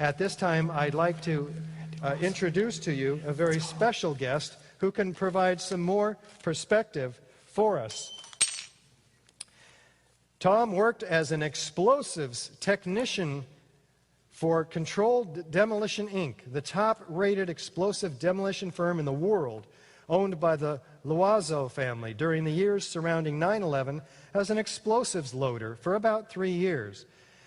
At this time, I'd like to introduce to you a very special guest who can provide some more perspective for us. Tom worked as an explosives technician for Controlled Demolition, Inc., the top-rated explosive demolition firm in the world, owned by the Loiseau family during the years surrounding 9/11 as an explosives loader for about 3 years.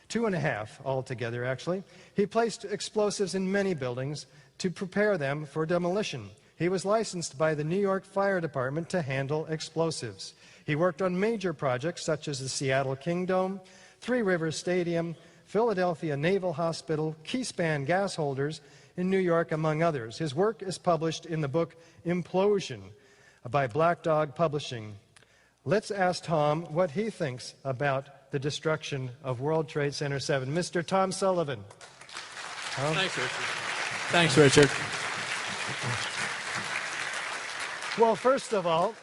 2.5 altogether, actually. He placed explosives in many buildings to prepare them for demolition. He was licensed by the New York Fire Department to handle explosives. He worked on major projects such as the Seattle Kingdome, Three Rivers Stadium, Philadelphia Naval Hospital, Keyspan gas holders in New York, among others. His work is published in the book Implosion by Black Dog Publishing. Let's ask Tom what he thinks about the destruction of World Trade Center 7. Mr. Tom Sullivan. Tom? Thanks, Richard. Thanks, Richard. Well, first of all,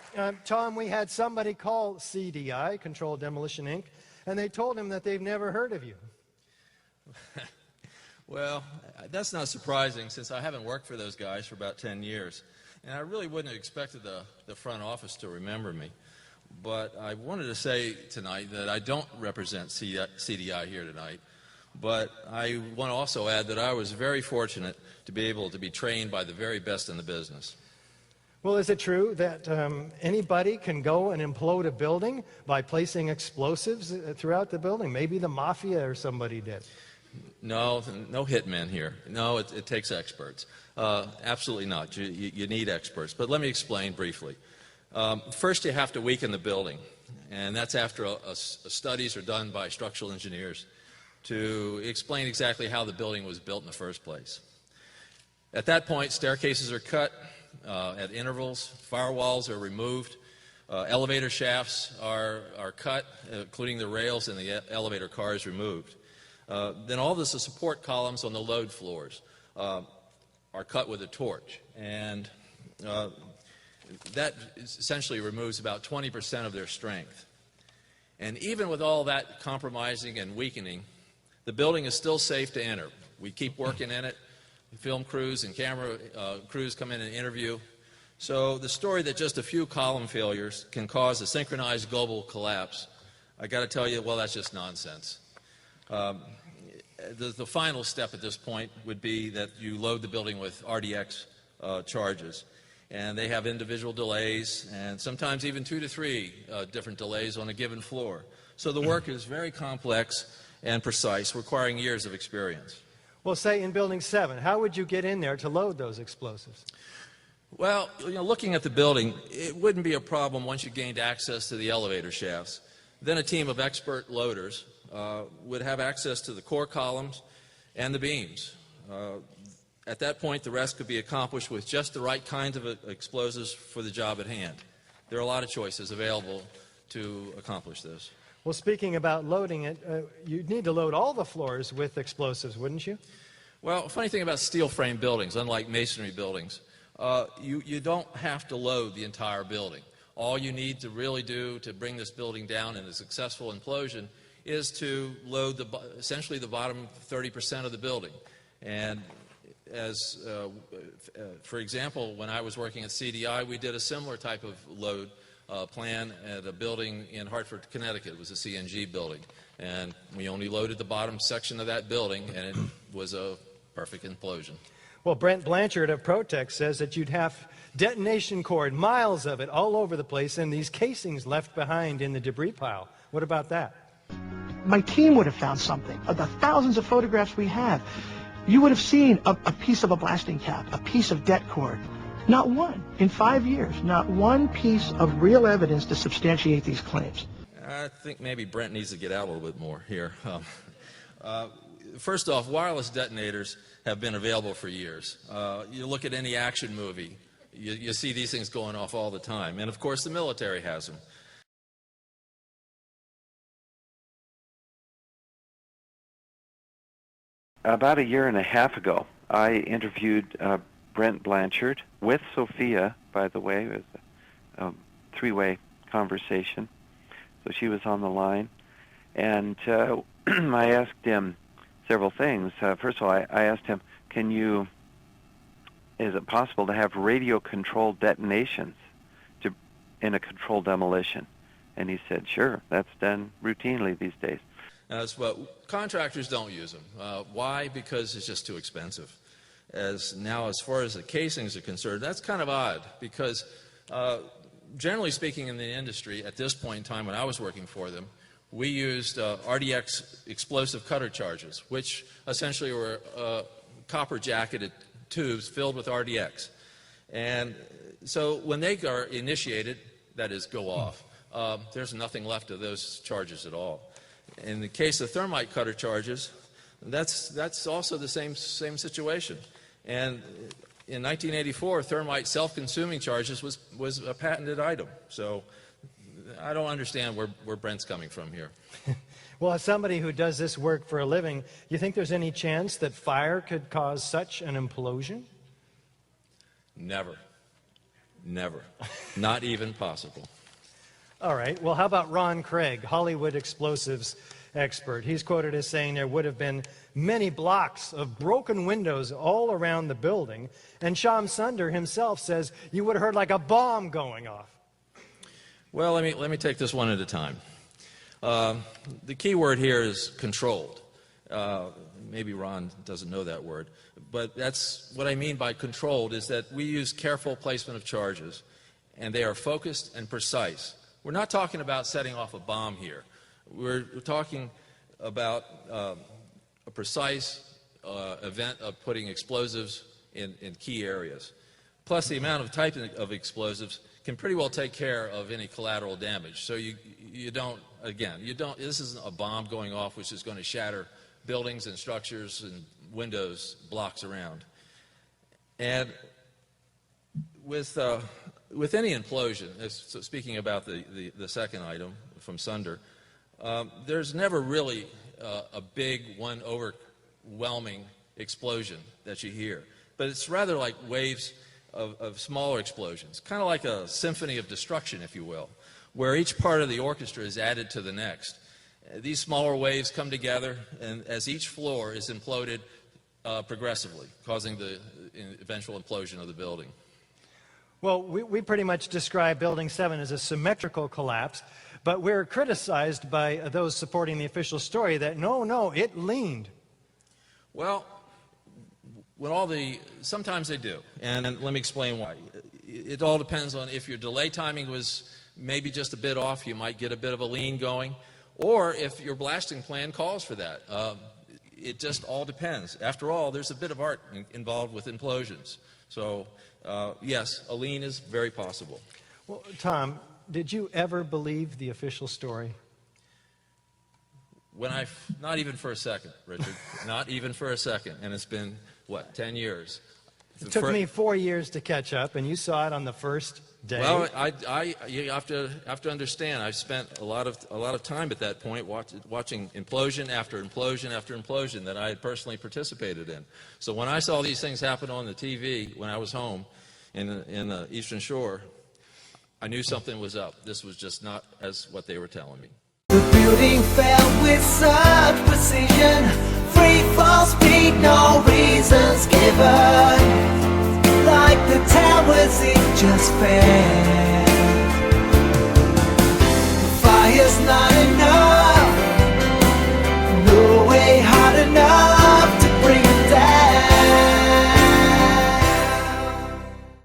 Tom, we had somebody call CDI, Controlled Demolition, Inc., and they told him that they've never heard of you. Well, that's not surprising since I haven't worked for those guys for about 10 years. And I really wouldn't have expected the front office to remember me. But I wanted to say tonight that I don't represent CDI here tonight. But I want to also add that I was very fortunate to be able to be trained by the very best in the business. Well, is it true that anybody can go and implode a building by placing explosives throughout the building? Maybe the mafia or somebody did. No hitmen here. No, it takes experts. Absolutely not. You need experts. But let me explain briefly. First, you have to weaken the building, and that's after studies are done by structural engineers to explain exactly how the building was built in the first place. At that point, staircases are cut at intervals, firewalls are removed, elevator shafts are cut, including the rails, and the elevator car is removed. Then all the support columns on the load floors are cut with a torch, and that essentially removes about 20% of their strength. And even with all that compromising and weakening, the building is still safe to enter. We keep working in it. Film crews and camera crews come in and interview. So the story that just a few column failures can cause a synchronized global collapse, I got to tell you, well, that's just nonsense. The final step at this point would be that you load the building with RDX charges. And they have individual delays, and sometimes even 2 to 3 different delays on a given floor. So the work is very complex and precise, requiring years of experience. Well, say in Building 7, how would you get in there to load those explosives? Well, looking at the building, it wouldn't be a problem once you gained access to the elevator shafts. Then a team of expert loaders would have access to the core columns and the beams. At that point, the rest could be accomplished with just the right kinds of explosives for the job at hand. There are a lot of choices available to accomplish this. Well, speaking about loading it, you'd need to load all the floors with explosives, wouldn't you? Well, funny thing about steel frame buildings, unlike masonry buildings, you don't have to load the entire building. All you need to really do to bring this building down in a successful implosion is to load essentially the bottom 30% of the building. And for example, when I was working at CDI, we did a similar type of load plan at a building in Hartford, Connecticut. It was a CNG building. And we only loaded the bottom section of that building, and it was a perfect implosion. Well, Brent Blanchard of Protec says that you'd have detonation cord, miles of it, all over the place, and these casings left behind in the debris pile. What about that? My team would have found something. Of the thousands of photographs we have, you would have seen a piece of a blasting cap, a piece of det cord. Not one, in 5 years, not one piece of real evidence to substantiate these claims. I think maybe Brent needs to get out a little bit more here. First off, wireless detonators have been available for years. You look at any action movie, you see these things going off all the time. And of course, the military has them. About 1.5 years ago, I interviewed Brent Blanchard with Sophia, by the way. It was a three-way conversation. So she was on the line. And I asked him, several things. First of all, I asked him, is it possible to have radio-controlled detonations in a controlled demolition? And he said, sure, that's done routinely these days. But contractors don't use them. Why? Because it's just too expensive. As far as the casings are concerned, that's kind of odd, because generally speaking in the industry, at this point in time when I was working for them, we used RDX explosive cutter charges, which essentially were copper-jacketed tubes filled with RDX. And so when they are initiated, that is, go off, there's nothing left of those charges at all. In the case of thermite cutter charges, that's also the same situation. And in 1984, thermite self-consuming charges was a patented item. So I don't understand where Brent's coming from here. Well, as somebody who does this work for a living, you think there's any chance that fire could cause such an implosion? Never. Never. Not even possible. All right. Well, how about Ron Craig, Hollywood explosives expert? He's quoted as saying there would have been many blocks of broken windows all around the building. And Sham Sunder himself says you would have heard like a bomb going off. Well, let me take this one at a time. The key word here is controlled. Maybe Ron doesn't know that word, but that's what I mean by controlled, is that we use careful placement of charges, and they are focused and precise. We're not talking about setting off a bomb here. We're talking about a precise event of putting explosives in key areas. Plus, the amount of type of explosives can pretty well take care of any collateral damage. So you don't, this isn't a bomb going off which is going to shatter buildings and structures and windows blocks around. And with any implosion, so speaking about the second item from Sunder, there's never really a big one overwhelming explosion that you hear. But it's rather like waves of smaller explosions, kind of like a symphony of destruction, if you will, where each part of the orchestra is added to the next. These smaller waves come together, and as each floor is imploded progressively, causing the eventual implosion of the building. Well, we pretty much describe Building 7 as a symmetrical collapse, but we're criticized by those supporting the official story that no, it leaned. Well, sometimes they do, and let me explain why. It all depends on if your delay timing was maybe just a bit off, you might get a bit of a lean going, or if your blasting plan calls for that. It just all depends. After all, there's a bit of art involved with implosions. So, yes, a lean is very possible. Well, Tom, did you ever believe the official story? Not even for a second, Richard. Not even for a second. And it's been, 10 years? It took me 4 years to catch up, and you saw it on the first day. Well, you have to understand, I've spent a lot of time at that point watching implosion after implosion after implosion that I had personally participated in. So when I saw these things happen on the TV when I was home in the Eastern Shore, I knew something was up. This was just not as what they were telling me. The building fell with such precision, free fall speed, no reasons given. Like the towers, it just fell. The fire's not